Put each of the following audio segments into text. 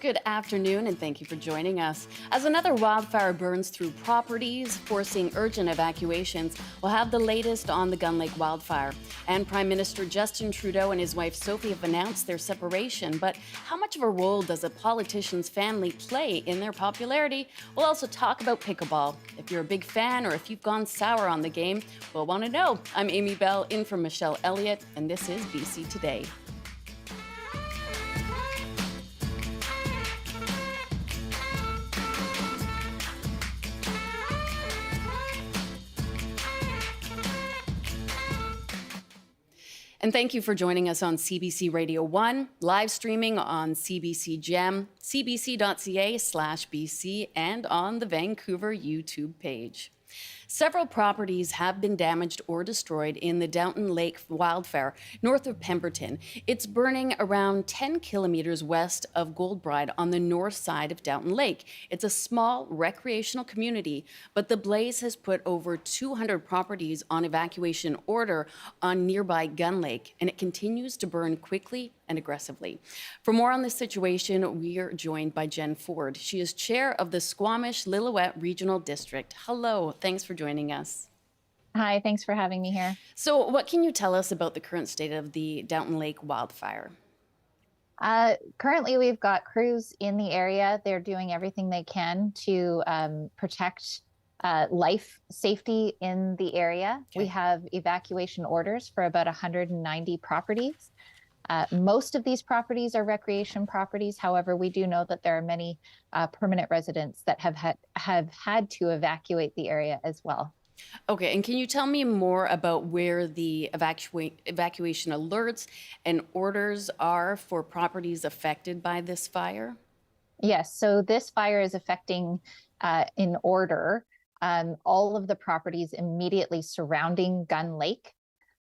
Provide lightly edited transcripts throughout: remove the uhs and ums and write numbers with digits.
Good afternoon, and thank you for joining us. As another wildfire burns through properties, forcing urgent evacuations, we'll have the latest on the Gun Lake wildfire. And Prime Minister Justin Trudeau and his wife Sophie have announced their separation. But how much of a role does a politician's family play in their popularity? We'll also talk about pickleball. If you're a big fan or if you've gone sour on the game, we'll want to know. I'm Amy Bell, in for Michelle Elliott, and this is BC Today. And thank you for joining us on CBC Radio 1, live streaming on CBC Gem, cbc.ca/BC, and on the Vancouver YouTube page. Several properties have been damaged or destroyed in the Downton Lake wildfire north of Pemberton. It's burning around 10 kilometers west of Goldbride on the north side of Downton Lake. It's a small recreational community, but the blaze has put over 200 properties on evacuation order on nearby Gun Lake, and it continues to burn quickly and aggressively. For more on this situation, we are joined by Jen Ford. She is chair of the Squamish-Lillooet Regional District. Hello, thanks for joining us. Hi, thanks for having me here. So what can you tell us about the current state of the Downton Lake wildfire? Currently, we've got crews in the area. They're doing everything they can to protect life safety in the area. Okay. We have evacuation orders for about 190 properties. Most of these properties are recreation properties. However, we do know that there are many permanent residents that have had to evacuate the area as well. Okay, and can you tell me more about where the evacuation alerts and orders are for properties affected by this fire? Yes, so this fire is affecting in order all of the properties immediately surrounding Gun Lake.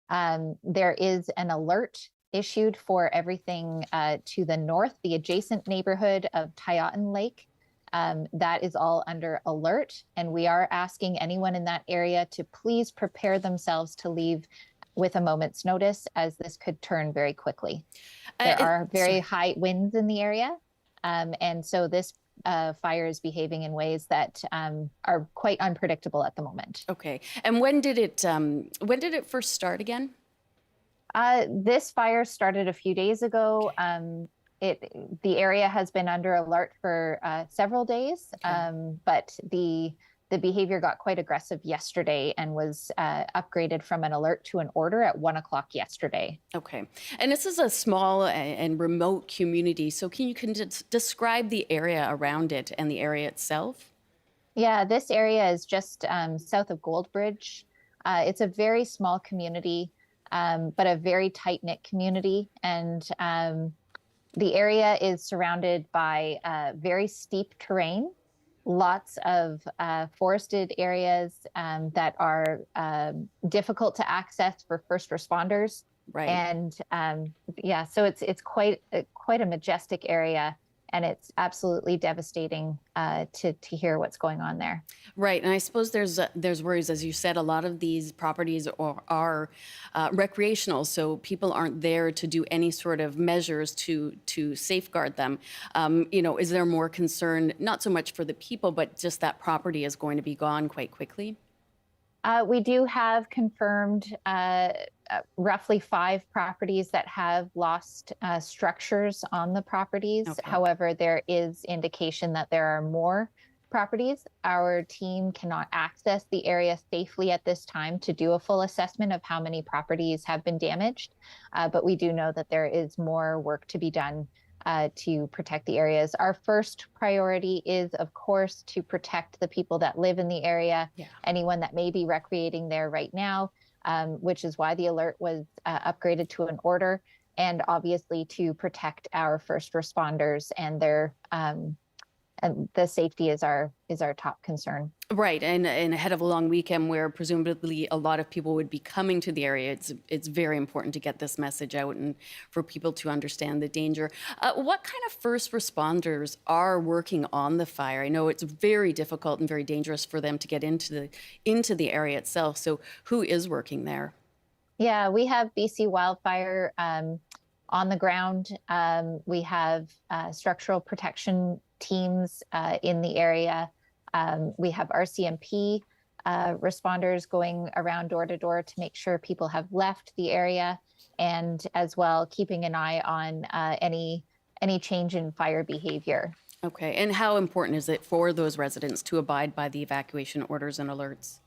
There is an alert issued for everything to the north, the adjacent neighborhood of Tyotin Lake. That is all under alert, and we are asking anyone in that area to please prepare themselves to leave with a moment's notice, as this could turn very quickly. There are very high winds in the area, and so this fire is behaving in ways that are quite unpredictable at the moment. Okay, and when did it first start again? This fire started a few days ago. The area has been under alert for several days, okay. But the behavior got quite aggressive yesterday and was upgraded from an alert to an order at 1 o'clock yesterday. Okay, and this is a small and remote community, so can you describe the area around it and the area itself? Yeah, this area is just south of Goldbridge. It's a very small community. But a very tight-knit community. And the area is surrounded by very steep terrain, lots of forested areas that are difficult to access for first responders. Right. And yeah, so it's quite a majestic area. And it's absolutely devastating to hear what's going on there. Right, and I suppose there's worries, as you said. A lot of these properties are recreational, so people aren't there to do any sort of measures to safeguard them. Is there more concern, not so much for the people, but just that property is going to be gone quite quickly? We do have confirmed roughly 5 properties that have lost structures on the properties. Okay. However, there is indication that there are more properties. Our team cannot access the area safely at this time to do a full assessment of how many properties have been damaged. But we do know that there is more work to be done to protect the areas. Our first priority is, of course, to protect the people that live in the area, yeah. Anyone that may be recreating there right now, which is why the alert was upgraded to an order, and obviously to protect our first responders and their and the safety is our top concern. Right, and ahead of a long weekend where presumably a lot of people would be coming to the area, it's very important to get this message out and for people to understand the danger. What kind of first responders are working on the fire? I know it's very difficult and very dangerous for them to get into the area itself. So who is working there? Yeah, we have BC Wildfire On the ground, we have structural protection teams in the area. We have RCMP responders going around door to door to make sure people have left the area, and as well keeping an eye on any change in fire behavior. Okay, and how important is it for those residents to abide by the evacuation orders and alerts?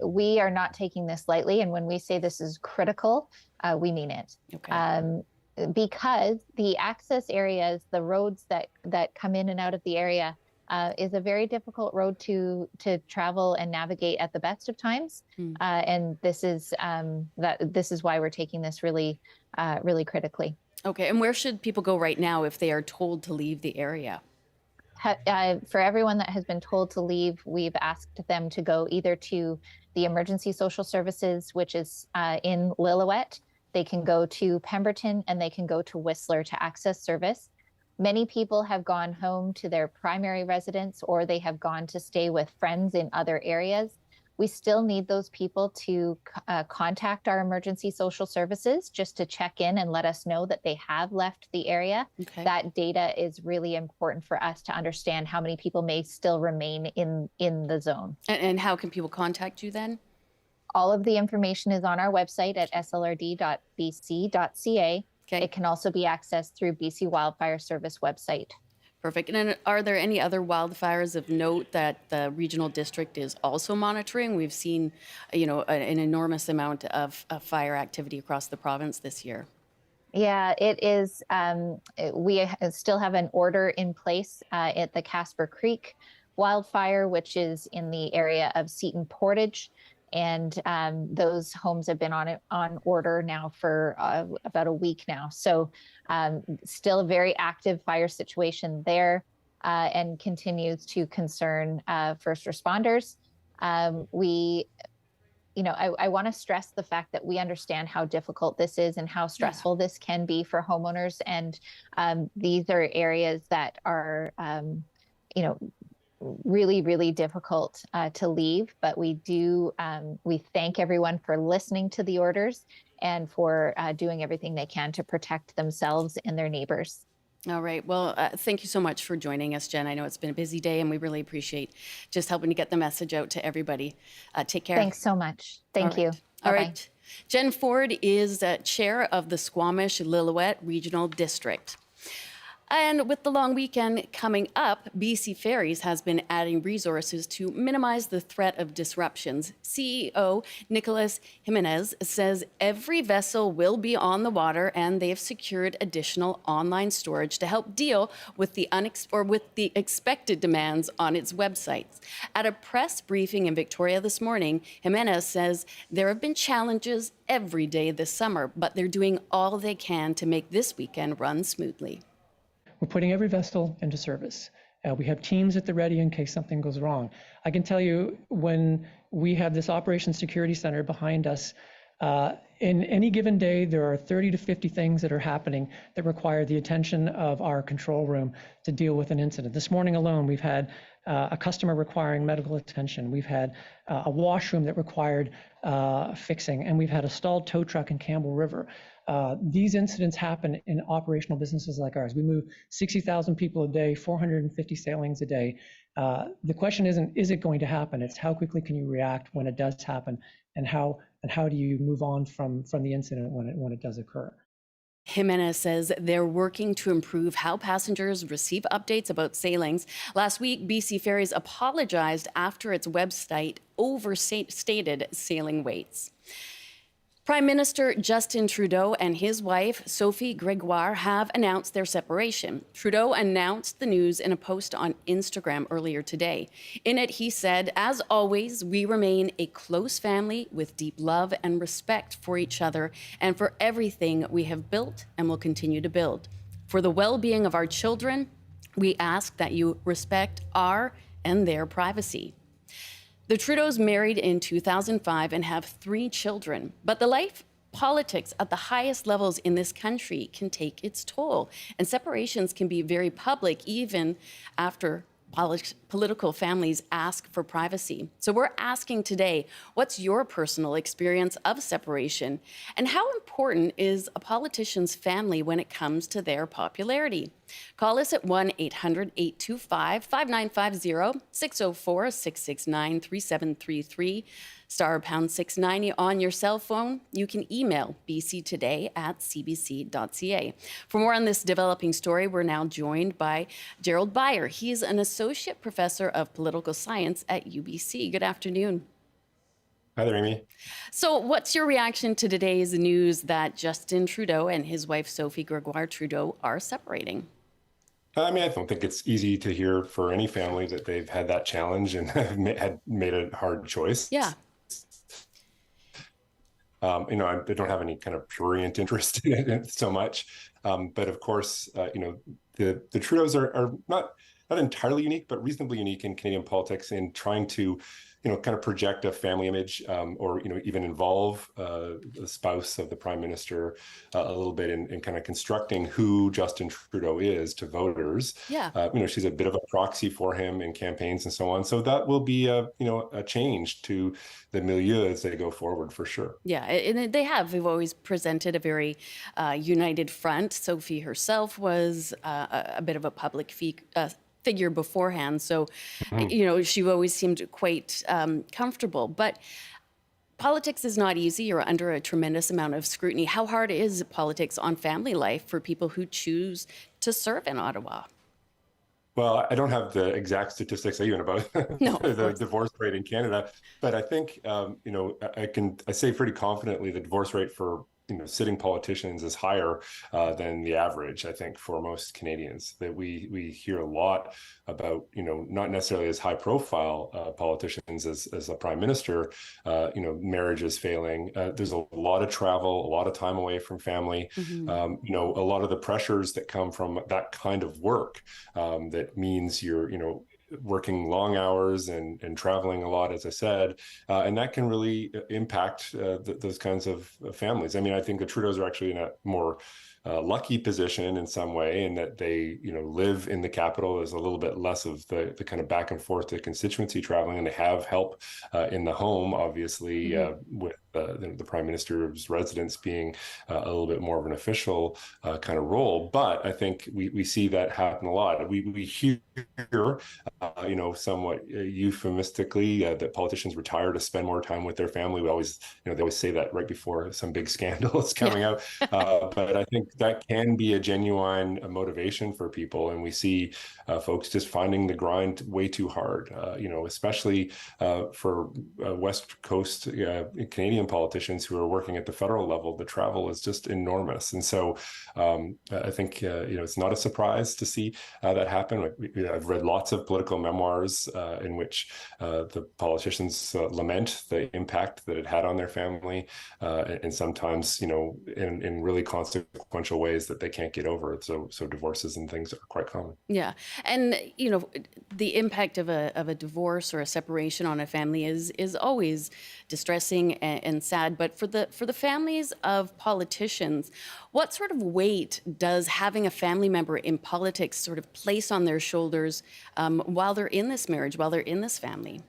We are not taking this lightly, and when we say this is critical, we mean it. Okay. Because the access areas, the roads that come in and out of the area, is a very difficult road to travel and navigate at the best of times. And this is why we're taking this really critically. Okay, and where should people go right now if they are told to leave the area? For everyone that has been told to leave, we've asked them to go either to the Emergency Social Services, which is in Lillooet. They can go to Pemberton, and they can go to Whistler to access service. Many people have gone home to their primary residence, or they have gone to stay with friends in other areas. We still need those people to contact our emergency social services just to check in and let us know that they have left the area. Okay. That data is really important for us to understand how many people may still remain in the zone. And how can people contact you then? All of the information is on our website at slrd.bc.ca. Okay. It can also be accessed through BC Wildfire Service website. Perfect. And then are there any other wildfires of note that the regional district is also monitoring? We've seen, an enormous amount of fire activity across the province this year. Yeah, it is. We still have an order in place at the Casper Creek wildfire, which is in the area of Seton Portage. And those homes have been on order now for about a week now. So still a very active fire situation there, and continues to concern first responders. I want to stress the fact that we understand how difficult this is and how stressful this can be for homeowners. And these are areas that are, really, really difficult to leave. But we thank everyone for listening to the orders and for doing everything they can to protect themselves and their neighbors. All right. Well, thank you so much for joining us, Jen. I know it's been a busy day, and we really appreciate just helping to get the message out to everybody. Take care. Thanks so much. Thank you. All right. Jen Ford is chair of the Squamish-Lillooet Regional District. And with the long weekend coming up, BC Ferries has been adding resources to minimize the threat of disruptions. CEO Nicholas Jimenez says every vessel will be on the water, and they've secured additional online storage to help deal with the expected demands on its websites. At a press briefing in Victoria this morning, Jimenez says there have been challenges every day this summer, but they're doing all they can to make this weekend run smoothly. We're putting every vessel into service. We have teams at the ready in case something goes wrong. I can tell you, when we have this Operations Security Center behind us, in any given day, there are 30 to 50 things that are happening that require the attention of our control room to deal with an incident. This morning alone, we've had a customer requiring medical attention. We've had a washroom that required fixing, and we've had a stalled tow truck in Campbell River. These incidents happen in operational businesses like ours. We move 60,000 people a day, 450 sailings a day. The question isn't, is it going to happen? It's how quickly can you react when it does happen, and how do you move on from the incident when it does occur? Jimenez says they're working to improve how passengers receive updates about sailings. Last week, BC Ferries apologized after its website overstated sailing weights. Prime Minister Justin Trudeau and his wife, Sophie Gregoire, have announced their separation. Trudeau announced the news in a post on Instagram earlier today. In it, he said, "As always, we remain a close family with deep love and respect for each other and for everything we have built and will continue to build. For the well-being of our children, we ask that you respect our and their privacy." The Trudeaus married in 2005 and have 3 children, but the life politics at the highest levels in this country can take its toll, and separations can be very public even after political families ask for privacy. So we're asking today, what's your personal experience of separation? And how important is a politician's family when it comes to their popularity? Call us at 1-800-825-5950, 604-669-3733, *690 on your cell phone. You can email bctoday@cbc.ca. For more on this developing story, we're now joined by Gerald Beyer. He's an associate professor of political science at UBC. Good afternoon. Hi there, Amy. So what's your reaction to today's news that Justin Trudeau and his wife, Sophie Gregoire Trudeau, are separating? I mean, I don't think it's easy to hear for any family that they've had that challenge and have made a hard choice. Yeah. I don't have any kind of prurient interest in it so much. But of course, the Trudeaus are not entirely unique, but reasonably unique in Canadian politics in trying to, kind of project a family image, or, even involve the spouse of the prime minister a little bit in kind of constructing who Justin Trudeau is to voters. Yeah. She's a bit of a proxy for him in campaigns and so on. So that will be a change to the milieu as they go forward for sure. Yeah, and they've always presented a very united front. Sophie herself was a bit of a public figure beforehand. So, she always seemed quite comfortable. But politics is not easy. You're under a tremendous amount of scrutiny. How hard is politics on family life for people who choose to serve in Ottawa? Well, I don't have the exact statistics even about the divorce rate in Canada, but I think, I say pretty confidently the divorce rate for sitting politicians is higher than the average, I think, for most Canadians. That we hear a lot about, not necessarily as high profile politicians as the prime minister, marriages failing. There's a lot of travel, a lot of time away from family, Mm-hmm. A lot of the pressures that come from that kind of work, that means you're, working long hours and traveling a lot, as I said, and that can really impact those kinds of families. I mean, I think the Trudeaus are actually in a more lucky position in some way, in that they, live in the capital. There's a little bit less of the kind of back and forth to constituency traveling, and they have help in the home, obviously, Mm-hmm. with the prime minister's residence being a little bit more of an official kind of role. But I think we see that happen a lot. We hear, somewhat euphemistically, that politicians retire to spend more time with their family. We always, they always say that right before some big scandal is coming out. But I think that can be a genuine motivation for people. And we see folks just finding the grind way too hard, especially for West Coast Canadian politicians who are working at the federal level. The travel is just enormous. And so I think, it's not a surprise to see that happen. I've read lots of political memoirs in which the politicians lament the impact that it had on their family, and sometimes, in really consequential ways that they can't get over. So divorces and things are quite common. Yeah. And, the impact of a divorce or a separation on a family is always distressing and sad. But for the families of politicians, what sort of weight does having a family member in politics sort of place on their shoulders while they're in this marriage, while they're in this family?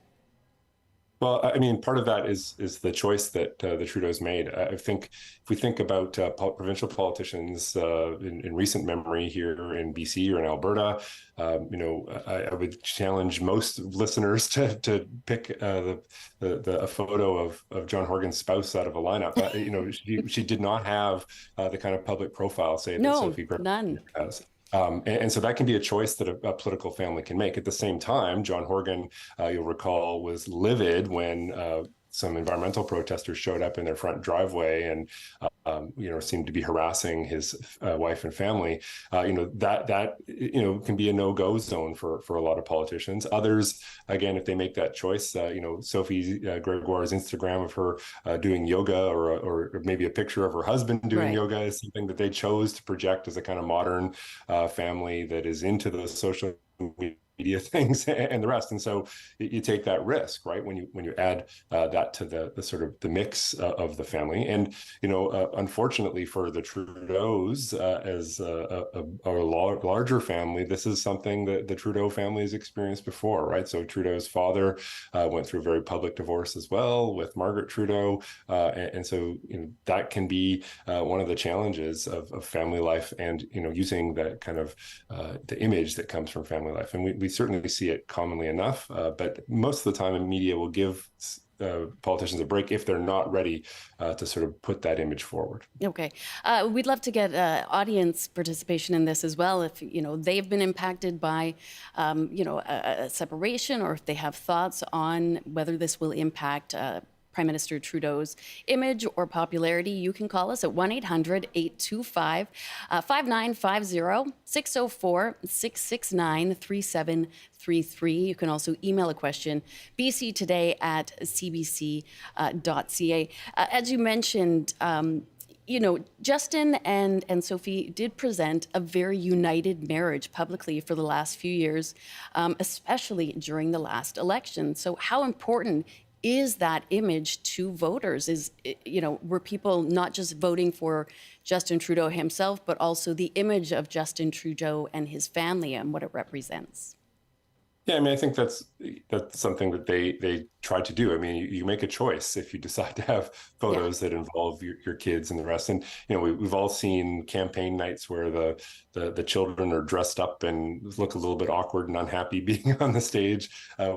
Well, I mean, part of that is the choice that the Trudeaus made. I think if we think about provincial politicians in recent memory here in BC or in Alberta, I would challenge most listeners to pick a photo of John Horgan's spouse out of a lineup. She did not have the kind of public profile, say, that Sophie none. has. And so that can be a choice that a political family can make. At the same time, John Horgan, you'll recall, was livid when some environmental protesters showed up in their front driveway and, seemed to be harassing his wife and family. That can be a no-go zone for a lot of politicians. Others, again, if they make that choice, Sophie Gregoire's Instagram of her doing yoga or maybe a picture of her husband doing yoga is something that they chose to project as a kind of modern family that is into the social media things and the rest. And so you take that risk, right? When you add that to the sort of the mix of the family. And, unfortunately for the Trudeaus, as a larger family, this is something that the Trudeau family has experienced before, right? So Trudeau's father went through a very public divorce as well with Margaret Trudeau. And so, that can be one of the challenges of family life and, using that kind of the image that comes from family life. And we certainly see it commonly enough, but most of the time the media will give politicians a break if they're not ready to sort of put that image forward. Okay. We'd love to get audience participation in this as well. If, they've been impacted by, a separation, or if they have thoughts on whether this will impact Prime Minister Trudeau's image or popularity, you can call us at 1-800-825-5950, 604-669-3733. You can also email a question, bctoday@cbc.ca. As you mentioned, Justin and Sophie did present a very united marriage publicly for the last few years, especially during the last election. So how important is that image to voters? Were people not just voting for Justin Trudeau himself, but also the image of Justin Trudeau and his family and what it represents? Yeah, I mean, I think that's something that they try to do. I mean, you make a choice if you decide to have photos that involve your kids and the rest. And we've all seen campaign nights where the children are dressed up and look a little bit awkward and unhappy being on the stage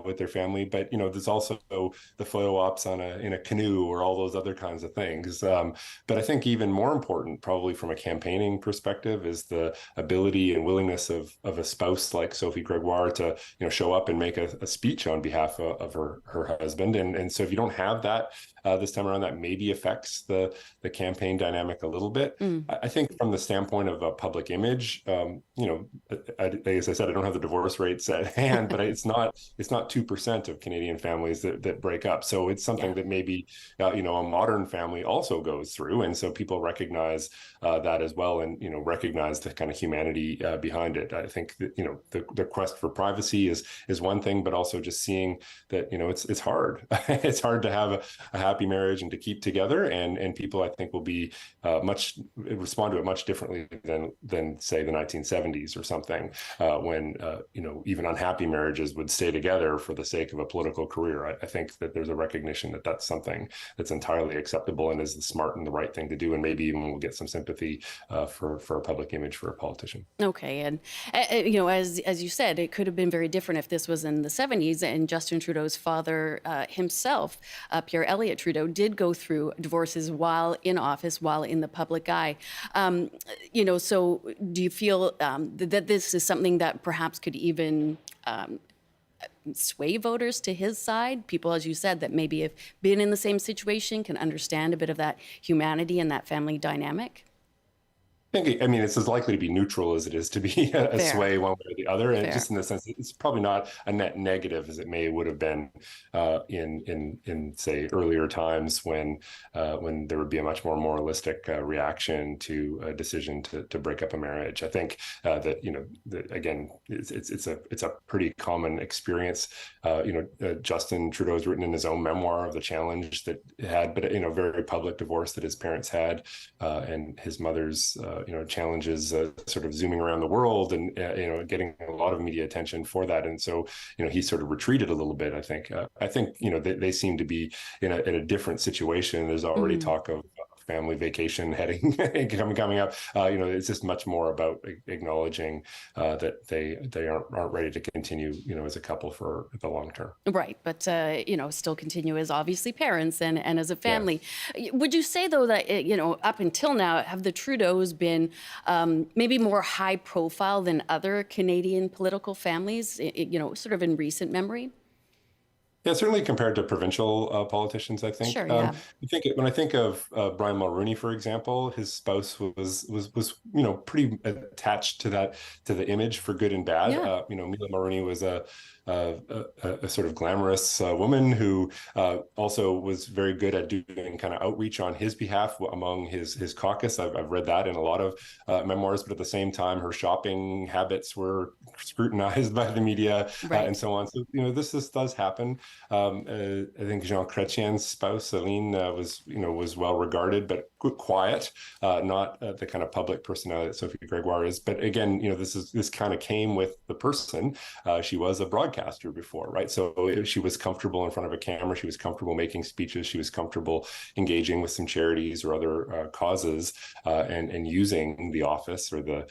with their family. But there's also the photo ops in a canoe or all those other kinds of things. But I think even more important, probably from a campaigning perspective, is the ability and willingness of a spouse like Sophie Gregoire to show up and make a speech on behalf of her husband. And so if you don't have that this time around, that maybe affects the campaign dynamic a little bit. I think from the standpoint of a public image, as I said, I don't have the divorce rates at hand, but it's not 2% of Canadian families that break up. So it's something that maybe a modern family also goes through, and so people recognize that as well, and recognize the kind of humanity behind it. I think that the quest for privacy is one thing, but also just seeing that it's hard. It's hard to have a happy marriage and to keep together, and people, I think, will be respond to it much differently than say the 1970s or something, when even unhappy marriages would stay together for the sake of a political career. I think that there's a recognition that that's something that's entirely acceptable and is the smart and the right thing to do, and maybe even we'll get some sympathy for a public image for a politician. Okay, and as you said, it could have been very different if this was in the 70s and Justin Trudeau's father himself, Pierre Elliott Trudeau, did go through divorces while in office, while in the public eye. So do you feel that this is something that perhaps could even sway voters to his side? People, as you said, that maybe have been in the same situation can understand a bit of that humanity and that family dynamic? I mean, it's as likely to be neutral as it is to be a sway one way or the other, and just in the sense that it's probably not a net negative as it would have been in say earlier times when there would be a much more moralistic reaction to a decision to break up a marriage. I think that again, it's a pretty common experience. Justin Trudeau has written in his own memoir of the challenge that he had, but very public divorce that his parents had, and his mother's challenges sort of zooming around the world and getting a lot of media attention for that. And so he sort of retreated a little bit. I think they seem to be in a different situation. There's already talk of family vacation coming up. It's just much more about acknowledging that they aren't ready to continue as a couple for the long term. Right, but still continue as obviously parents and as a family. Yeah. Would you say though that up until now, have the Trudeaus been maybe more high profile than other Canadian political families? Sort of in recent memory. Yeah, certainly compared to provincial politicians, I think. Sure, yeah. When I think of Brian Mulroney, for example, his spouse was pretty attached to the image for good and bad. Yeah. Mila Mulroney was a sort of glamorous woman who also was very good at doing kind of outreach on his behalf among his caucus. I've read that in a lot of memoirs, but at the same time, her shopping habits were scrutinized by the media and Right. so on. So this does happen. I think Jean Chrétien's spouse, Celine, was well regarded, but quiet, not the kind of public personality that Sophie Gregoire is. But again, this kind of came with the person. She was a broadcaster before, right? So she was comfortable in front of a camera. She was comfortable making speeches. She was comfortable engaging with some charities or other causes, and using the office or the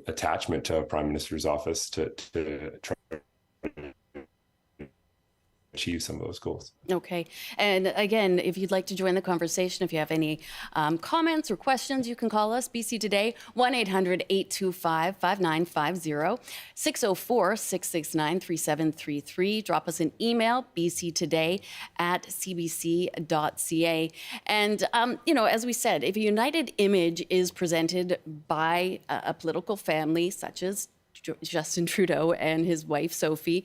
attachment to a prime minister's office to try achieve some of those goals. Okay. And again, if you'd like to join the conversation, if you have any comments or questions, you can call us, BC Today, 1-800-825-5950, 604-669-3733. Drop us an email, bctoday@cbc.ca. And, as we said, if a united image is presented by a political family, such as Justin Trudeau and his wife, Sophie,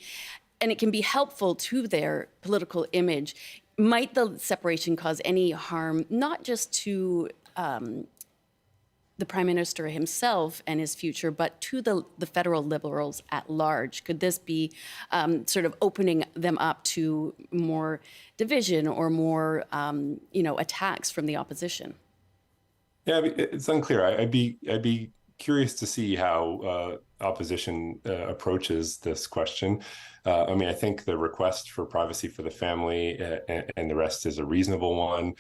and it can be helpful to their political image, might the separation cause any harm, not just to the Prime Minister himself and his future, but to the federal Liberals at large? Could this be sort of opening them up to more division or more, attacks from the opposition? Yeah, it's unclear. I'd be curious to see how opposition approaches this question. I think the request for privacy for the family and the rest is a reasonable one.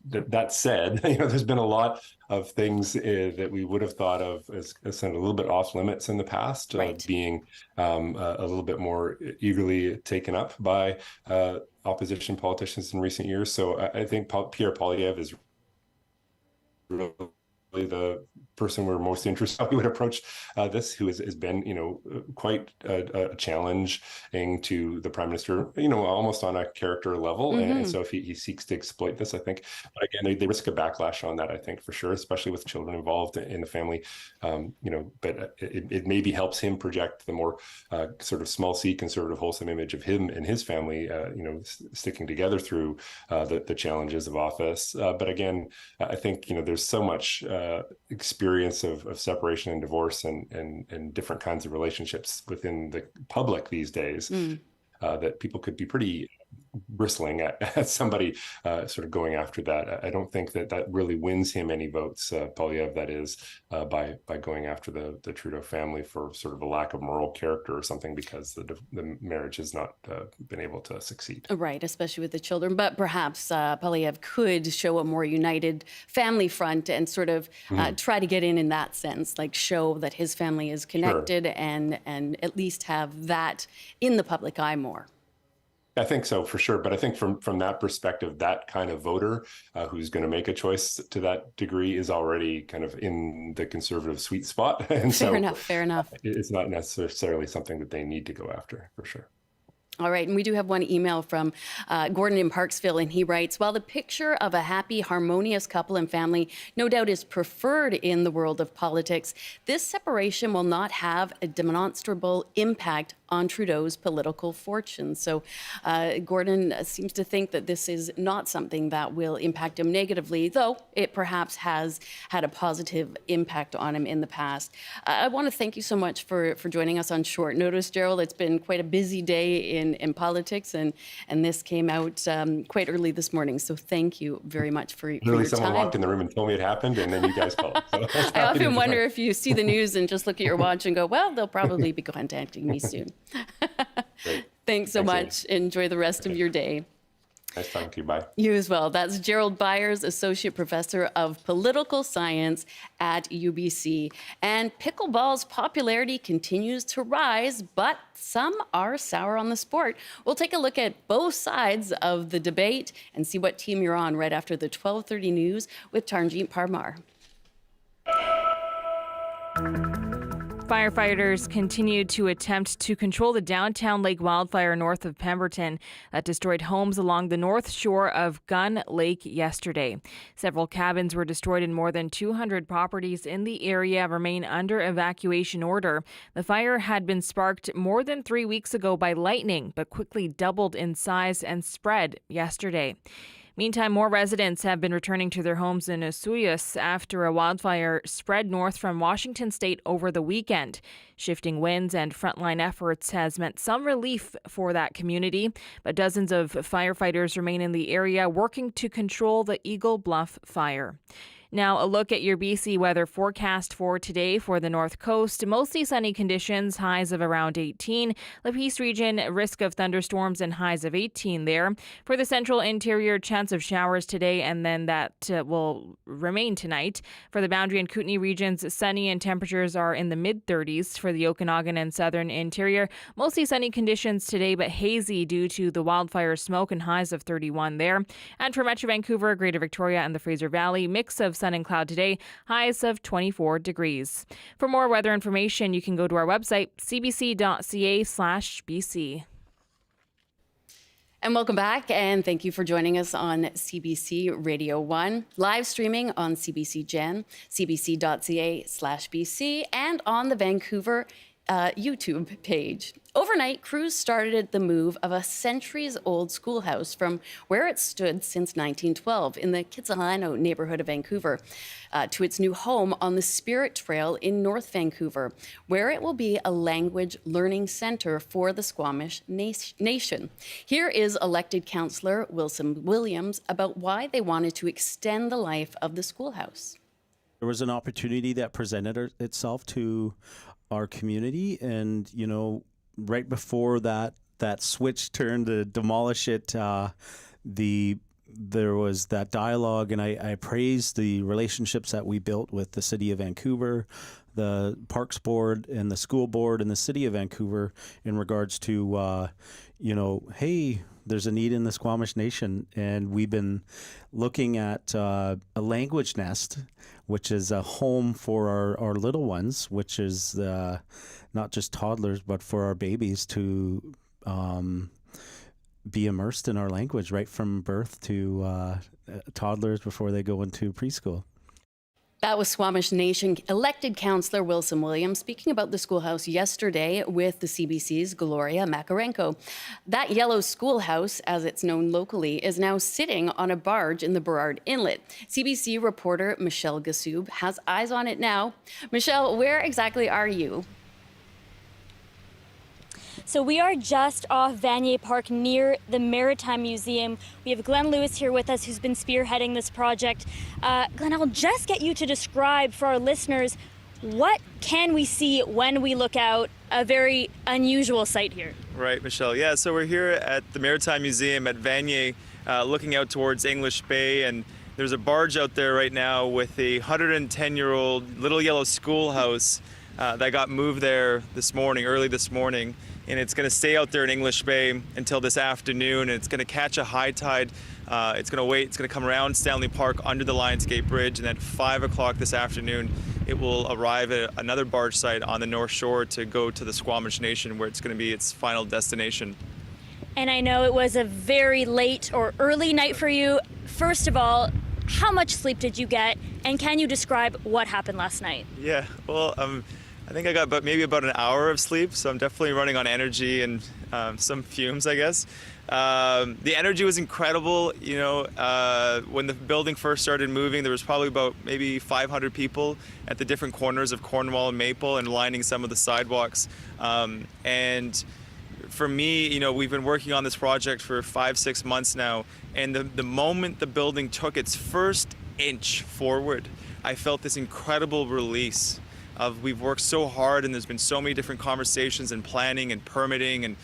That said, there's been a lot of things that we would have thought of as a little bit off limits in the past, Right. being a little bit more eagerly taken up by opposition politicians in recent years. So I think Pierre Poilievre is really the person we're most interested in. How he would approach this, who has been, quite challenging to the Prime Minister, almost on a character level. Mm-hmm. And so if he seeks to exploit this, I think, but again, they risk a backlash on that, I think, for sure, especially with children involved in the family. But it maybe helps him project the more sort of small c conservative, wholesome image of him and his family, sticking together through the challenges of office. But again, I think, there's so much experience of separation and divorce and different kinds of relationships within the public these days, that people could be pretty bristling at somebody sort of going after that. I don't think that really wins him any votes, Poilievre, that is, by going after the Trudeau family for sort of a lack of moral character or something, because the marriage has not been able to succeed. Right, especially with the children. But perhaps Poilievre could show a more united family front and sort of try to get in that sense, like show that his family is connected. Sure. and at least have that in the public eye more. I think so, for sure. But I think from that perspective, that kind of voter who's going to make a choice to that degree is already kind of in the conservative sweet spot. And fair enough. It's not necessarily something that they need to go after, for sure. All right, and we do have one email from Gordon in Parksville, and he writes, while the picture of a happy, harmonious couple and family no doubt is preferred in the world of politics, this separation will not have a demonstrable impact on Trudeau's political fortune. So Gordon seems to think that this is not something that will impact him negatively, though it perhaps has had a positive impact on him in the past. I want to thank you so much for joining us on short notice, Gerald. It's been quite a busy day in politics, and this came out quite early this morning. So thank you very much for your time. Someone walked in the room and told me it happened, and then you guys called. So I often wonder if you see the news and just look at your watch and go, well, they'll probably be contacting me soon. Thanks so much. Amy. Enjoy the rest of your day. Nice talking to you. Bye. You as well. That's Gerald Byers, Associate Professor of Political Science at UBC. And pickleball's popularity continues to rise, but some are sour on the sport. We'll take a look at both sides of the debate and see what team you're on right after the 12:30 news with Tarnjeet Parmar. Firefighters continue to attempt to control the downtown lake wildfire north of Pemberton that destroyed homes along the north shore of Gun Lake yesterday. Several cabins were destroyed and more than 200 properties in the area remain under evacuation order. The fire had been sparked more than 3 weeks ago by lightning, but quickly doubled in size and spread yesterday. Meantime, more residents have been returning to their homes in Osoyoos after a wildfire spread north from Washington state over the weekend. Shifting winds and frontline efforts has meant some relief for that community, but dozens of firefighters remain in the area working to control the Eagle Bluff fire. Now, a look at your BC weather forecast for today for the North Coast. Mostly sunny conditions, highs of around 18. The Peace region, risk of thunderstorms and highs of 18 there. For the central interior, chance of showers today, and then that will remain tonight. For the Boundary and Kootenay regions, sunny and temperatures are in the mid-30s. For the Okanagan and southern interior, mostly sunny conditions today, but hazy due to the wildfire smoke and highs of 31 there. And for Metro Vancouver, Greater Victoria and the Fraser Valley, mix of sun and cloud today, highs of 24 degrees. For more weather information, you can go to our website, cbc.ca/BC. And welcome back, and thank you for joining us on CBC Radio 1, live streaming on CBC Gen, cbc.ca/BC, and on the Vancouver YouTube page. Overnight, crews started the move of a centuries-old schoolhouse from where it stood since 1912 in the Kitsilano neighborhood of Vancouver to its new home on the Spirit Trail in North Vancouver, where it will be a language learning center for the Squamish Nation. Here is elected councillor Wilson Williams about why they wanted to extend the life of the schoolhouse. There was an opportunity that presented itself to our community, and right before that switch turned to demolish it, there was that dialogue, and I praised the relationships that we built with the City of Vancouver, the Parks Board, and the School Board, and the City of Vancouver in regards to hey, there's a need in the Squamish Nation, and we've been looking at a language nest, which is a home for our little ones, which is not just toddlers, but for our babies to be immersed in our language right from birth to toddlers before they go into preschool. That was Squamish Nation elected councillor Wilson Williams speaking about the schoolhouse yesterday with the CBC's Gloria Makarenko. That yellow schoolhouse, as it's known locally, is now sitting on a barge in the Burrard Inlet. CBC reporter Michelle Gassoub has eyes on it now. Michelle, where exactly are you? So we are just off Vanier Park near the Maritime Museum. We have Glenn Lewis here with us, who's been spearheading this project. Glenn, I'll just get you to describe for our listeners, what can we see when we look out? A very unusual sight here. Right, Michelle. Yeah, so we're here at the Maritime Museum at Vanier, looking out towards English Bay, and there's a barge out there right now with a 110-year-old little yellow schoolhouse that got moved there early this morning. And it's going to stay out there in English Bay until this afternoon, and it's going to catch a high tide. It's going to come around Stanley Park under the Lionsgate Bridge, and at 5 o'clock this afternoon, it will arrive at another barge site on the North Shore to go to the Squamish Nation, where it's going to be its final destination. And I know it was a very late or early night for you. First of all, how much sleep did you get, and can you describe what happened last night? Yeah, well, I think I got about an hour of sleep, so I'm definitely running on energy and some fumes, I guess. The energy was incredible. When the building first started moving, there was probably about maybe 500 people at the different corners of Cornwall and Maple and lining some of the sidewalks. And for me, we've been working on this project for 5-6 months now, and the moment the building took its first inch forward, I felt this incredible release. We've worked so hard, and there's been so many different conversations and planning and permitting and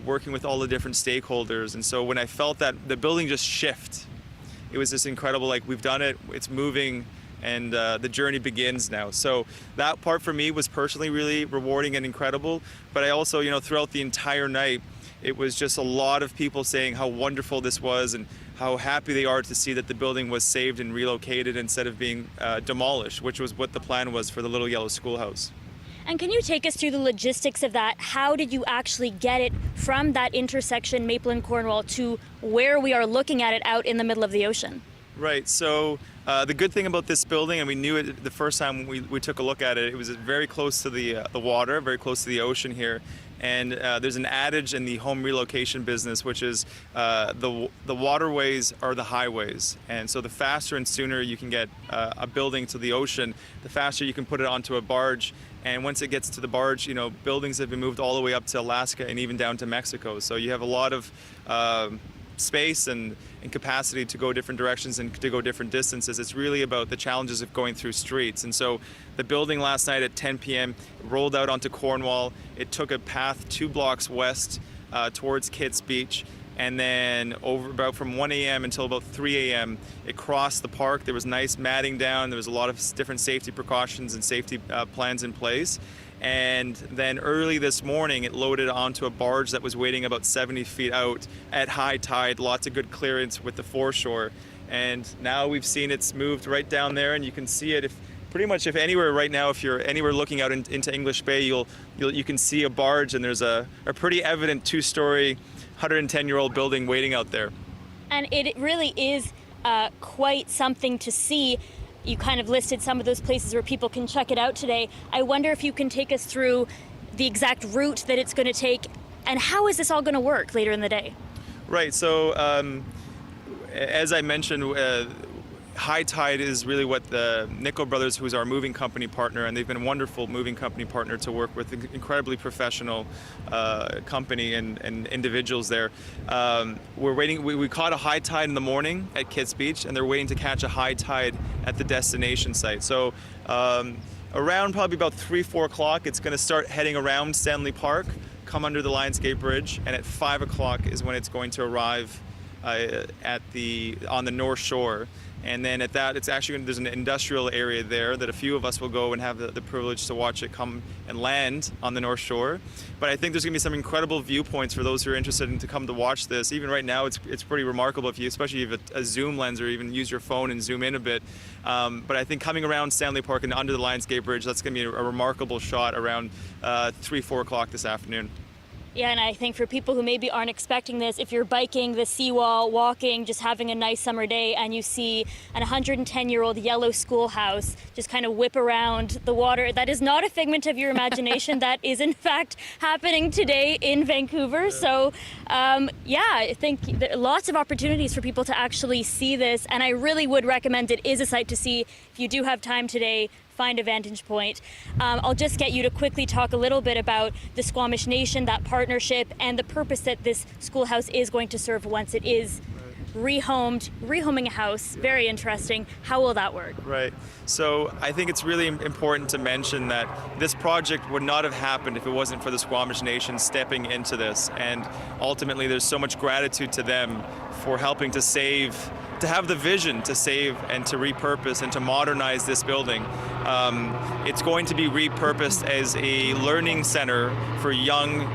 working with all the different stakeholders. And so when I felt that the building just shift, it was just incredible. Like, we've done it, it's moving, and the journey begins now. So that part for me was personally really rewarding and incredible. But I also, throughout the entire night, it was just a lot of people saying how wonderful this was and how happy they are to see that the building was saved and relocated instead of being demolished, which was what the plan was for the little yellow schoolhouse. And can you take us through the logistics of that? How did you actually get it from that intersection, Maple and Cornwall, to where we are looking at it out in the middle of the ocean? Right. So the good thing about this building, and we knew it the first time we took a look at it, it was very close to the water, very close to the ocean here. And there's an adage in the home relocation business, which is the waterways are the highways. And so the faster and sooner you can get a building to the ocean, the faster you can put it onto a barge. And once it gets to the barge, buildings have been moved all the way up to Alaska and even down to Mexico. So you have a lot of space and capacity to go different directions and to go different distances. It's really about the challenges of going through streets. And so the building last night at 10 p.m. rolled out onto Cornwall. It took a path 2 blocks west towards Kitts Beach. And then over about from 1 a.m. until about 3 a.m., it crossed the park. There was nice matting down. There was a lot of different safety precautions and safety plans in place. And then early this morning, it loaded onto a barge that was waiting about 70 feet out at high tide, lots of good clearance with the foreshore. And now we've seen it's moved right down there, and you can see it if anywhere right now, if you're anywhere looking out into English Bay, you can see a barge, and there's a pretty evident 2-story, 110-year-old building waiting out there. And it really is quite something to see. You kind of listed some of those places where people can check it out today. I wonder if you can take us through the exact route that it's going to take, and how is this all going to work later in the day? Right. So as I mentioned, high tide is really what the Nickel Brothers, who's our moving company partner, and they've been a wonderful moving company partner to work with, incredibly professional company and individuals there. We're waiting. We caught a high tide in the morning at Kitts Beach, and they're waiting to catch a high tide at the destination site. So around probably about 3-4 o'clock, it's going to start heading around Stanley Park, come under the Lionsgate Bridge, and at 5 o'clock is when it's going to arrive on the North Shore. And then at that, it's actually there's an industrial area there that a few of us will go and have the privilege to watch it come and land on the North Shore. But I think there's going to be some incredible viewpoints for those who are interested in to come to watch this. Even right now, it's pretty remarkable especially if you have a zoom lens or even use your phone and zoom in a bit. But I think coming around Stanley Park and under the Lionsgate Bridge, that's going to be a remarkable shot around 3-4 o'clock this afternoon. Yeah, and I think for people who maybe aren't expecting this, if you're biking the seawall, walking, just having a nice summer day, and you see an 110-year-old yellow schoolhouse just kind of whip around the water, that is not a figment of your imagination. That is, in fact, happening today in Vancouver. So, I think there are lots of opportunities for people to actually see this, and I really would recommend it is a sight to see if you do have time today. Find a vantage point. I'll just get you to quickly talk a little bit about the Squamish Nation, that partnership, and the purpose that this schoolhouse is going to serve once it is rehoming a house. Very interesting. How will that work? Right. So I think it's really important to mention that this project would not have happened if it wasn't for the Squamish Nation stepping into this. And ultimately, there's so much gratitude to them for helping to have the vision to save and to repurpose and to modernize this building. It's going to be repurposed as a learning center for young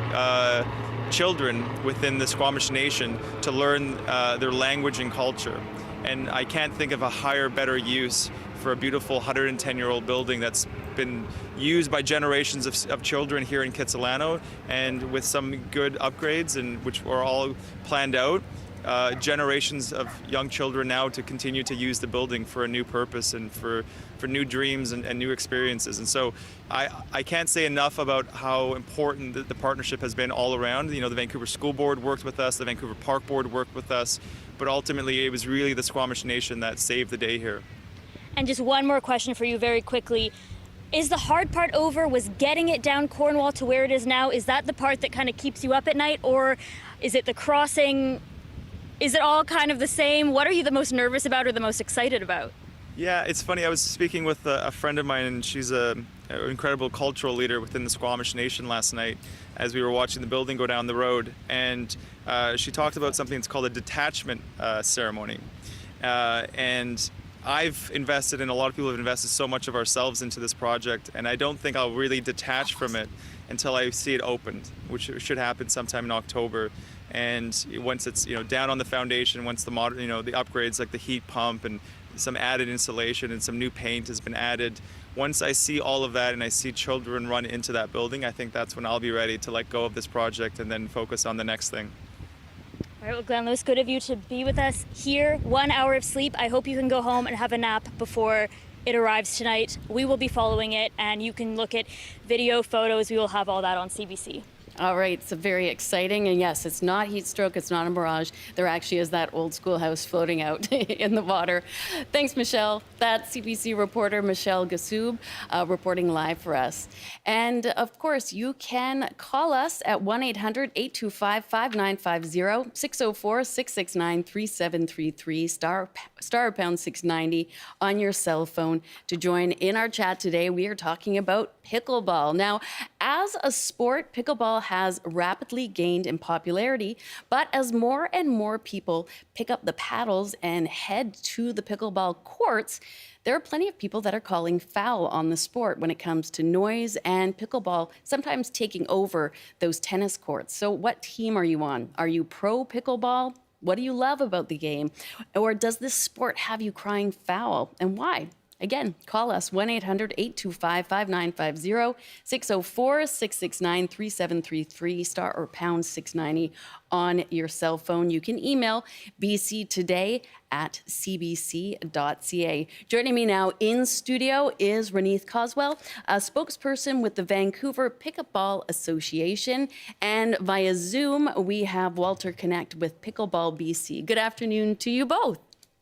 children within the Squamish Nation to learn their language and culture. And I can't think of a higher, better use for a beautiful 110-year-old building that's been used by generations of children here in Kitsilano, and with some good upgrades, and which are all planned out. Generations of young children now to continue to use the building for a new purpose and for new dreams and new experiences. And so I can't say enough about how important the partnership has been all around. The Vancouver School Board worked with us, the Vancouver Park Board worked with us, but ultimately it was really the Squamish Nation that saved the day here. And just one more question for you very quickly. Is the hard part over? Was getting it down Cornwall to where it is now, is that the part that kind of keeps you up at night? Or is it the crossing? Is it all kind of the same? What are you the most nervous about or the most excited about? Yeah, it's funny. I was speaking with a friend of mine, and she's an incredible cultural leader within the Squamish Nation last night as we were watching the building go down the road. And she talked about something that's called a detachment ceremony. And I've invested, and a lot of people have invested so much of ourselves into this project, and I don't think I'll really detach from it until I see it opened, which should happen sometime in October. And once it's down on the foundation, once the the upgrades like the heat pump and some added insulation and some new paint has been added, once I see all of that and I see children run into that building, I think that's when I'll be ready to let go of this project and then focus on the next thing. All right, well, Glenn Lewis, good of you to be with us here. 1 hour of sleep. I hope you can go home and have a nap before it arrives tonight. We will be following it, and you can look at video, photos. We will have all that on CBC. All right, so very exciting. And yes, it's not heat stroke, it's not a mirage. There actually is that old schoolhouse floating out in the water. Thanks, Michelle. That's CBC reporter Michelle Gassoub reporting live for us. And of course, you can call us at 1-800-825-5950, 604-669-3733, star pound 690 on your cell phone to join in our chat today. We are talking about pickleball. Now, as a sport, pickleball has rapidly gained in popularity, but as more and more people pick up the paddles and head to the pickleball courts, there are plenty of people that are calling foul on the sport when it comes to noise and pickleball sometimes taking over those tennis courts. So what team are you on? Are you pro pickleball? What do you love about the game? Or does this sport have you crying foul, and why? Again, call us 1-800-825-5950, 604-669-3733, star or pound 690 on your cell phone. You can email bctoday@cbc.ca. Joining me now in studio is Reneth Coswell, a spokesperson with the Vancouver Pickleball Association. And via Zoom, we have Walter Connect with Pickleball BC. Good afternoon to you both.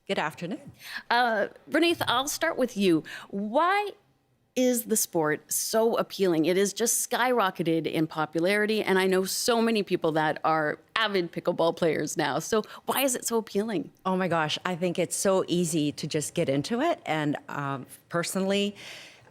Good afternoon. Reneth, I'll start with you. Why is the sport so appealing? It is just skyrocketed in popularity, and I know so many people that are avid pickleball players now. So why is it so appealing? Oh my gosh, I think it's so easy to just get into it. And personally,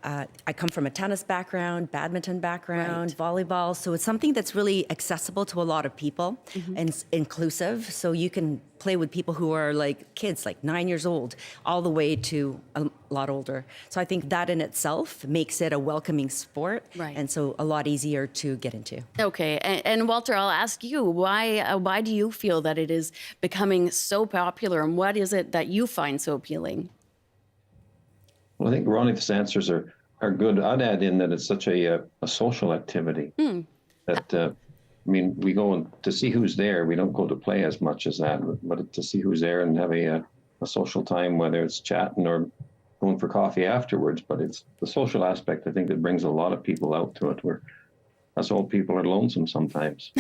I come from a tennis background, badminton background, volleyball. So it's something that's really accessible to a lot of people and inclusive. So you can play with people who are like kids, like 9 years old, all the way to a lot older. So I think that in itself makes it a welcoming sport. Right. And so a lot easier to get into. Okay, and Walter, I'll ask you, why do you feel that it is becoming so popular, and what is it that you find so appealing? Well, I think Ronnie's answers are good. I'd add in that it's such a social activity that, I mean, we go to see who's there. We don't go to play as much as that, but to see who's there and have a social time, whether it's chatting or going for coffee afterwards. But it's the social aspect, I think, that brings a lot of people out to it, where us old people are lonesome sometimes.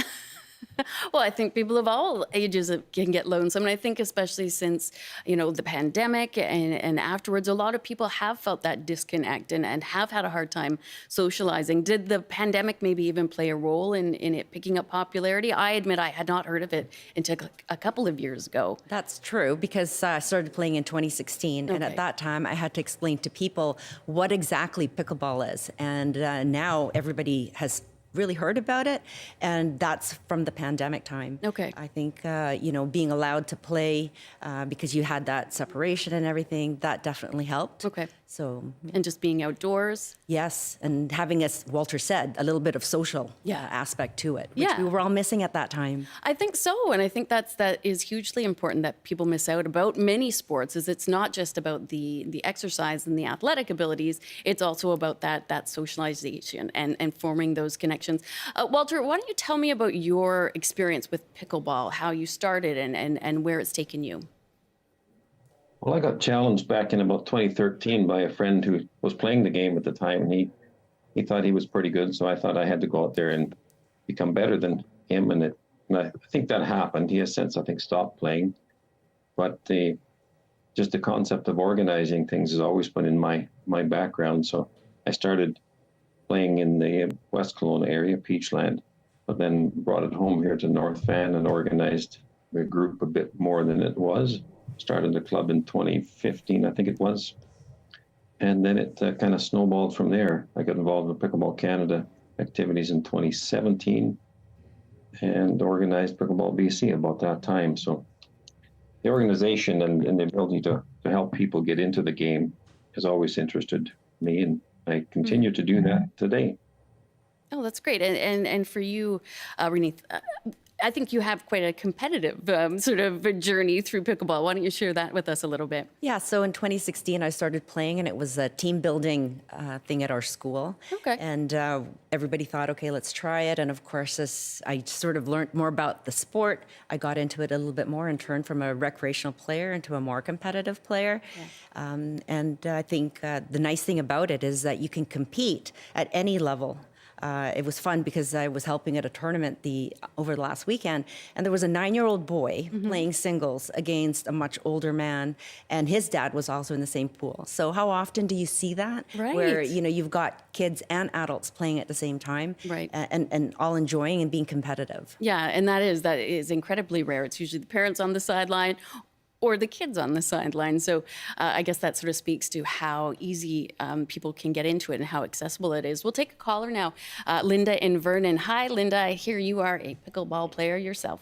Well, I think people of all ages can get lonesome. And I think especially since, the pandemic and afterwards, a lot of people have felt that disconnect and have had a hard time socializing. Did the pandemic maybe even play a role in it picking up popularity? I admit I had not heard of it until a couple of years ago. That's true, because I started playing in 2016. And at that time, I had to explain to people what exactly pickleball is. And now everybody has really heard about it, and that's from the pandemic time. Okay. I think, being allowed to play because you had that separation and everything, that definitely helped. Okay. So, And just being outdoors. yes, and having, as Walter said, a little bit of social aspect to it, which Yeah. we were all missing at that time. I think so, and I think that is hugely important that people miss out about many sports. Is it's not just about the exercise and the athletic abilities; it's also about that socialization and forming those connections. Walter, why don't you tell me about your experience with pickleball, how you started and where it's taken you? Well, I got challenged back in about 2013 by a friend who was playing the game at the time, and he thought he was pretty good, so I thought I had to go out there and become better than him, and I think that happened. He has since, I think, stopped playing, but just the concept of organizing things has always been in my background. So I started playing in the West Kelowna area, Peachland, but then brought it home here to North Van and organized the group a bit more than it was. Started the club in 2015, I think it was. And then it kind of snowballed from there. I got involved with Pickleball Canada activities in 2017 and organized Pickleball BC about that time. So the organization and the ability to help people get into the game has always interested me, and I continue to do that today. Oh, that's great. And for you, Reneth, I think you have quite a competitive sort of a journey through pickleball. Why don't you share that with us a little bit? Yeah, so in 2016, I started playing, and it was a team building thing at our school. Okay. And everybody thought, okay, let's try it. And of course, as I sort of learned more about the sport, I got into it a little bit more and turned from a recreational player into a more competitive player. Yeah. And I think the nice thing about it is that you can compete at any level. It was fun because I was helping at a tournament over the last weekend, and there was a 9-year-old boy playing singles against a much older man, and his dad was also in the same pool. So how often do you see that? Right. Where, you've got kids and adults playing at the same time, right, and all enjoying and being competitive. Yeah, and that is incredibly rare. It's usually the parents on the sideline or the kids on the sideline. So I guess that sort of speaks to how easy people can get into it and how accessible it is. We'll take a caller now. Linda in Vernon. Hi, Linda. I hear you are a pickleball player yourself.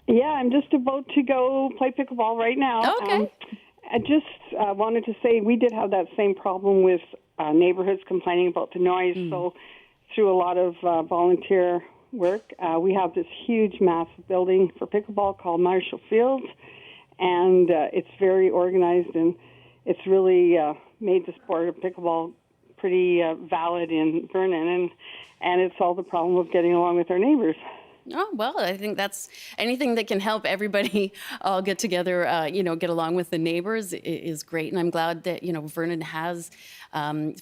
Yeah, I'm just about to go play pickleball right now. Okay. I just wanted to say we did have that same problem with neighborhoods complaining about the noise. So through a lot of volunteer work, we have this huge, massive building for pickleball called Marshall Fields. And it's very organized, and it's really made the sport of pickleball pretty valid in Vernon, and it's solved the problem of getting along with our neighbors. Oh, well, I think that's anything that can help everybody all get together, get along with the neighbors is great. And I'm glad that, Vernon has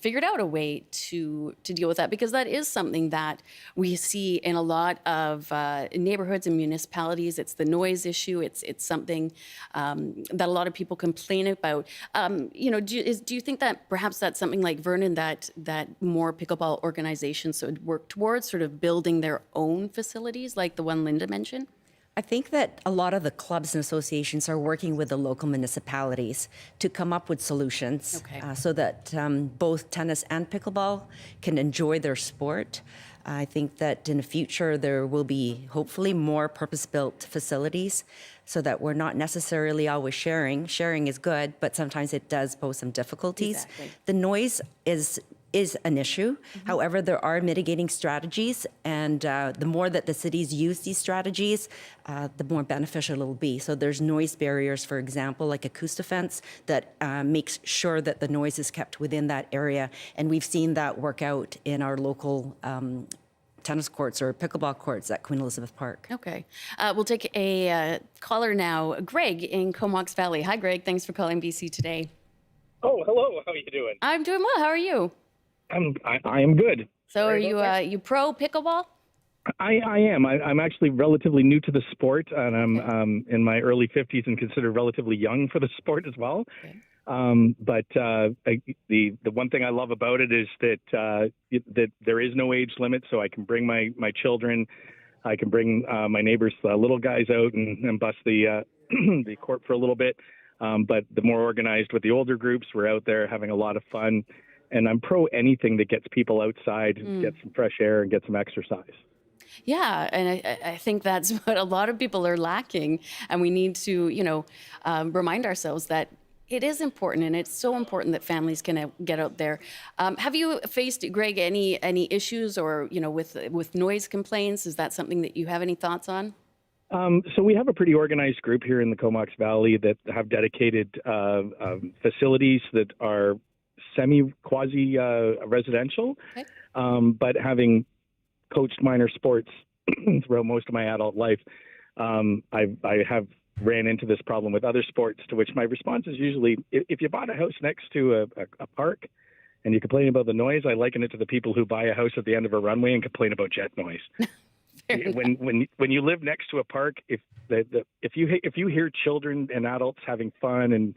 figured out a way to deal with that, because that is something that we see in a lot of neighborhoods and municipalities. It's the noise issue. It's something that a lot of people complain about. Do you think that perhaps that's something like Vernon that more pickleball organizations would work towards, sort of building their own facilities like the one Linda mentioned? I think that a lot of the clubs and associations are working with the local municipalities to come up with solutions so that both tennis and pickleball can enjoy their sport. I think that in the future there will be hopefully more purpose-built facilities so that we're not necessarily always sharing. Sharing is good, but sometimes it does pose some difficulties. Exactly. The noise is an issue. However, there are mitigating strategies, and the more that the cities use these strategies, the more beneficial it will be. So there's noise barriers, for example, like acoustic fence that makes sure that the noise is kept within that area. And we've seen that work out in our local tennis courts or pickleball courts at Queen Elizabeth Park. Okay. We'll take a caller now. Greg in Comox Valley. Hi, Greg. Thanks for calling BC Today. Oh, hello. How are you doing? I'm doing well. How are you? I am good. So are you pro pickleball? I am. I'm actually relatively new to the sport, and I'm in my early 50s and considered relatively young for the sport as well. Okay. But the one thing I love about it is that there is no age limit, so I can bring my children, I can bring my neighbors' little guys out and bust the the court for a little bit. But the more organized with the older groups, we're out there having a lot of fun. And I'm pro anything that gets people outside, get some fresh air, and get some exercise. Yeah, and I think that's what a lot of people are lacking. And we need to, remind ourselves that it is important, and it's so important that families can get out there. Have you faced, Greg, any issues or, with noise complaints? Is that something that you have any thoughts on? So we have a pretty organized group here in the Comox Valley that have dedicated facilities that are quasi residential, but having coached minor sports throughout most of my adult life, I have ran into this problem with other sports, to which my response is usually, if you bought a house next to a park and you complain about the noise, I liken it to the people who buy a house at the end of a runway and complain about jet noise. When you live next to a park, if you hear children and adults having fun and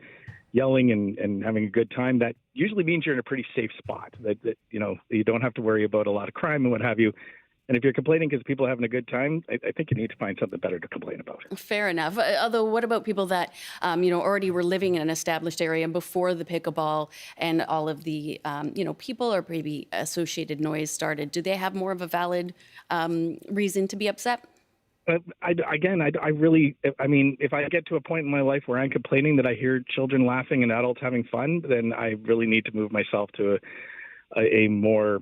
yelling and having a good time, that usually means you're in a pretty safe spot, that you don't have to worry about a lot of crime and what have you. And if you're complaining because people are having a good time, I think you need to find something better to complain about. Fair enough. Although, what about people that, already were living in an established area before the pickleball and all of the, people or maybe associated noise started? Do they have more of a valid reason to be upset? If I get to a point in my life where I'm complaining that I hear children laughing and adults having fun, then I really need to move myself to a more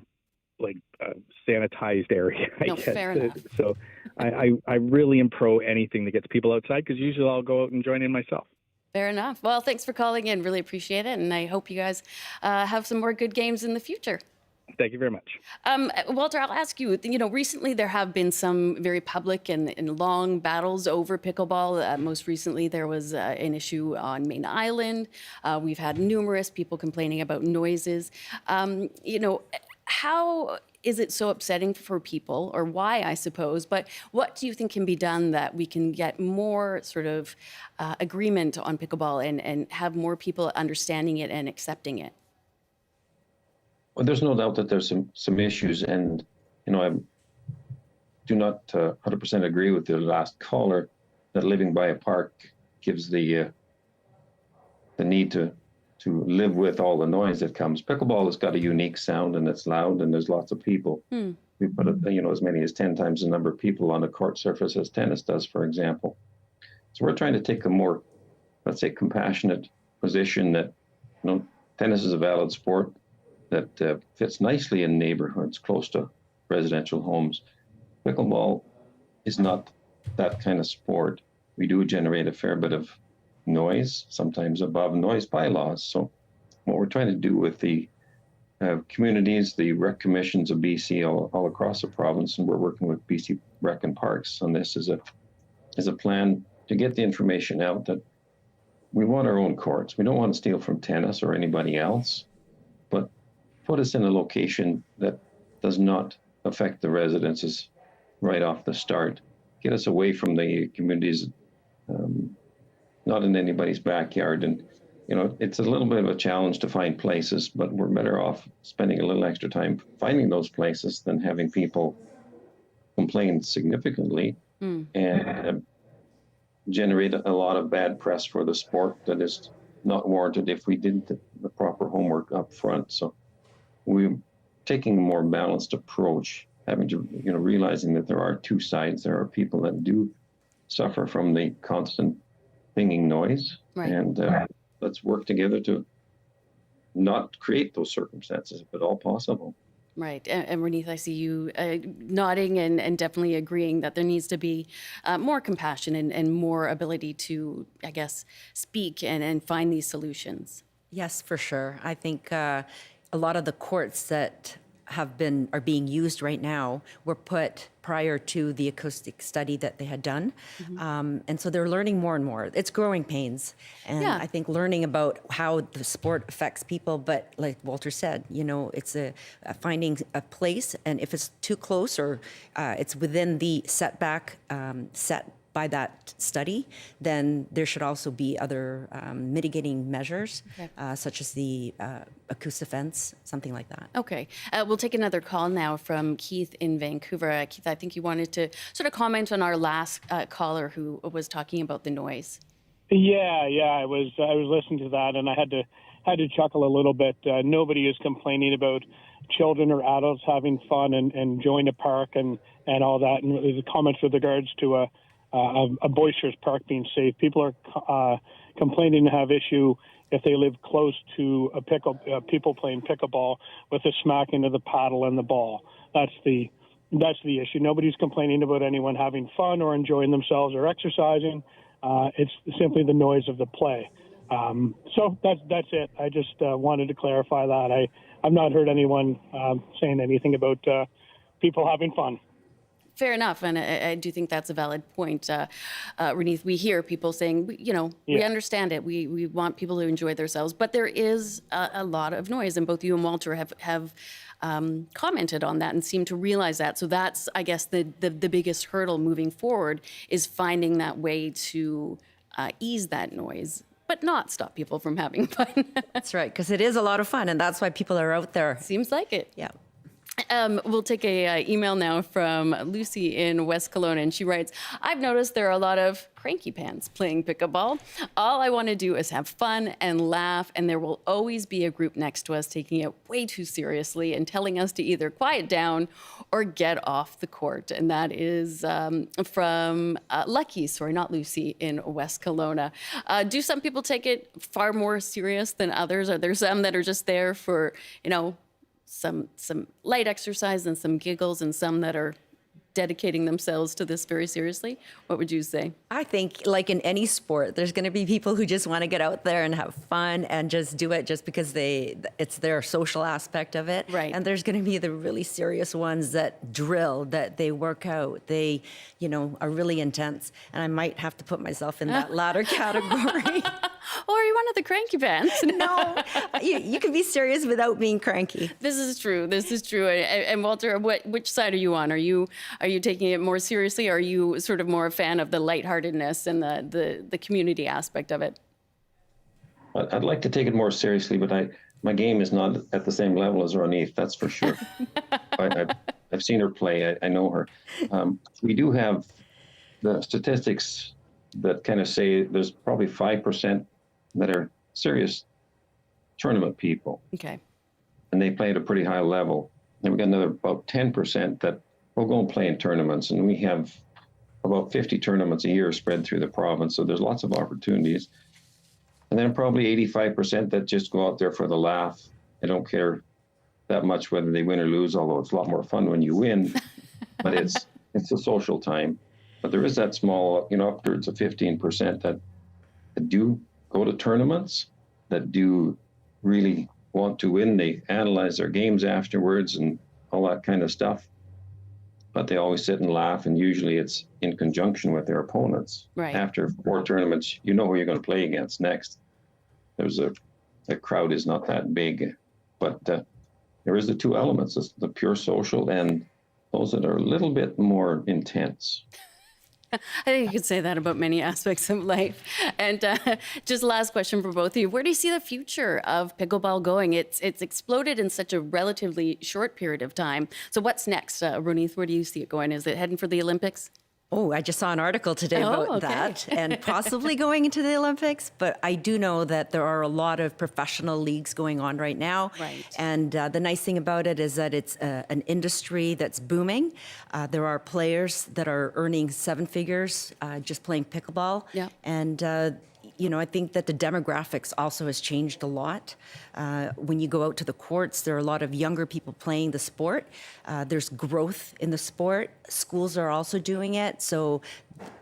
sanitized area. No, fair enough. So I really am pro anything that gets people outside, because usually I'll go out and join in myself. Fair enough. Well, thanks for calling in. Really appreciate it. And I hope you guys have some more good games in the future. Thank you very much. Walter, I'll ask you, recently there have been some very public and long battles over pickleball. Most recently, there was an issue on Main Island. We've had numerous people complaining about noises. How is it so upsetting for people, or why, I suppose, but what do you think can be done that we can get more sort of agreement on pickleball and have more people understanding it and accepting it? Well, there's no doubt that there's some issues, and I do not 100% agree with the last caller that living by a park gives the need to live with all the noise that comes. Pickleball has got a unique sound, and it's loud, and there's lots of people. We put as many as 10 times the number of people on a court surface as tennis does, for example. So we're trying to take a more, let's say, compassionate position that tennis is a valid sport that fits nicely in neighborhoods close to residential homes. Pickleball is not that kind of sport. We do generate a fair bit of noise, sometimes above noise bylaws. So what we're trying to do with the communities, the rec commissions of BC all across the province, and we're working with BC Rec and Parks on this, is a plan to get the information out that we want our own courts. We don't want to steal from tennis or anybody else, but put us in a location that does not affect the residences right off the start. Get us away from the communities, not in anybody's backyard. And, it's a little bit of a challenge to find places, but we're better off spending a little extra time finding those places than having people complain significantly and generate a lot of bad press for the sport that is not warranted if we did the proper homework up front. So we're taking a more balanced approach, having to, realizing that there are two sides. There are people that do suffer from the constant pinging noise, right. And let's work together to not create those circumstances, if at all possible. Right. And Reneith, I see you nodding and definitely agreeing that there needs to be more compassion and more ability to, I guess, speak and find these solutions. Yes, for sure. I think a lot of the courts that are being used right now were put prior to the acoustic study that they had done. And so they're learning more and more. It's growing pains. And I think learning about how the sport affects people, but like Walter said, it's finding a place, and if it's too close or it's within the setback set by that study, then there should also be other mitigating measures, such as the acoustic fence, something like that. Okay. We'll take another call now from Keith in Vancouver. Keith, I think you wanted to sort of comment on our last caller who was talking about the noise. Yeah. I was listening to that, and I had to chuckle a little bit. Nobody is complaining about children or adults having fun and enjoying a park and all that. And the comments with regards to a boisterous park being safe. People are complaining to have issue if they live close to people playing pickleball with a smack into the paddle and the ball. That's the issue. Nobody's complaining about anyone having fun or enjoying themselves or exercising. It's simply the noise of the play. So that's it. I just wanted to clarify that. I've not heard anyone saying anything about people having fun. Fair enough, and I do think that's a valid point. Reneith, we hear people saying, we understand it. We want people to enjoy themselves, but there is a lot of noise, and both you and Walter have commented on that and seem to realize that. So that's, I guess, the biggest hurdle moving forward is finding that way to ease that noise, but not stop people from having fun. That's right, because it is a lot of fun, and that's why people are out there. Seems like it. Yeah. We'll take a email now from Lucy in West Kelowna, and she writes, I've noticed there are a lot of cranky pants playing pickleball. All I want to do is have fun and laugh, and there will always be a group next to us taking it way too seriously and telling us to either quiet down or get off the court. And that is from Lucy in West Kelowna. Do some people take it far more serious than others? Are there some that are just there for, some light exercise and some giggles, and some that are dedicating themselves to this very seriously? What would you say? I think, like in any sport, there's going to be people who just want to get out there and have fun and just do it just because it's their social aspect of it. Right. And there's going to be the really serious ones that drill, that they work out, they, are really intense. And I might have to put myself in that latter category. Or are you one of the cranky bands? No, you can be serious without being cranky. This is true. And Walter, which side are you on? Are you taking it more seriously? Or are you sort of more a fan of the lightheartedness and the community aspect of it? I'd like to take it more seriously, but my game is not at the same level as Ronith, that's for sure. I've seen her play. I know her. We do have the statistics that kind of say there's probably 5% that are serious tournament people. Okay. And they play at a pretty high level. And we've got another about 10% that will go and play in tournaments. And we have about 50 tournaments a year spread through the province. So there's lots of opportunities. And then probably 85% that just go out there for the laugh. They don't care that much whether they win or lose, although it's a lot more fun when you win. But it's a social time. But there is that small, upwards of 15% that do go to tournaments, that do really want to win. They analyze their games afterwards and all that kind of stuff. But they always sit and laugh, and usually it's in conjunction with their opponents. Right. After 4 tournaments, you know who you're going to play against next. The crowd is not that big, but there is the 2 elements, the pure social and those that are a little bit more intense. I think you could say that about many aspects of life. And just last question for both of you. Where do you see the future of pickleball going? It's exploded in such a relatively short period of time. So what's next? Ronith, where do you see it going? Is it heading for the Olympics? Oh, I just saw an article today about that, and possibly going into the Olympics. But I do know that there are a lot of professional leagues going on right now. Right. And the nice thing about it is that it's an industry that's booming. There are players that are earning 7 figures just playing pickleball. Yeah. And I think that the demographics also has changed a lot. When you go out to the courts, there are a lot of younger people playing the sport. There's growth in the sport. Schools are also doing it. So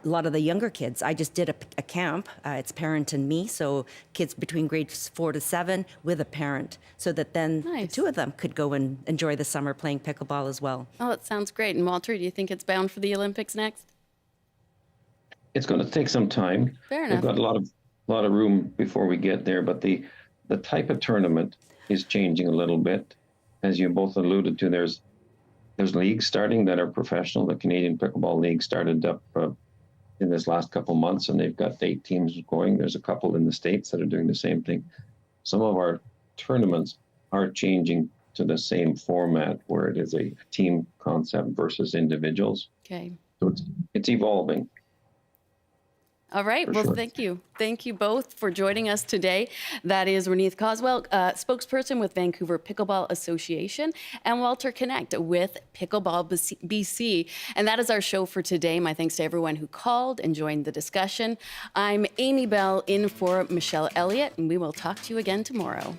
a lot of the younger kids, I just did a camp. It's Parent and Me. So kids between grades 4 to 7 with a parent, so that then the 2 of them could go and enjoy the summer playing pickleball as well. Oh, that sounds great. And Walter, do you think it's bound for the Olympics next? It's going to take some time. Fair enough. We've got a lot of room before we get there, but the type of tournament is changing a little bit. As you both alluded to, there's leagues starting that are professional. The Canadian Pickleball League started up in this last couple months, and they've got 8 teams going. There's a couple in the States that are doing the same thing. Some of our tournaments are changing to the same format, where it is a team concept versus individuals. Okay. So it's evolving. All right. Well, sure. Thank you. Thank you both for joining us today. That is Ronith Coswell, spokesperson with Vancouver Pickleball Association, and Walter Connect with Pickleball BC. And that is our show for today. My thanks to everyone who called and joined the discussion. I'm Amy Bell in for Michelle Elliott, and we will talk to you again tomorrow.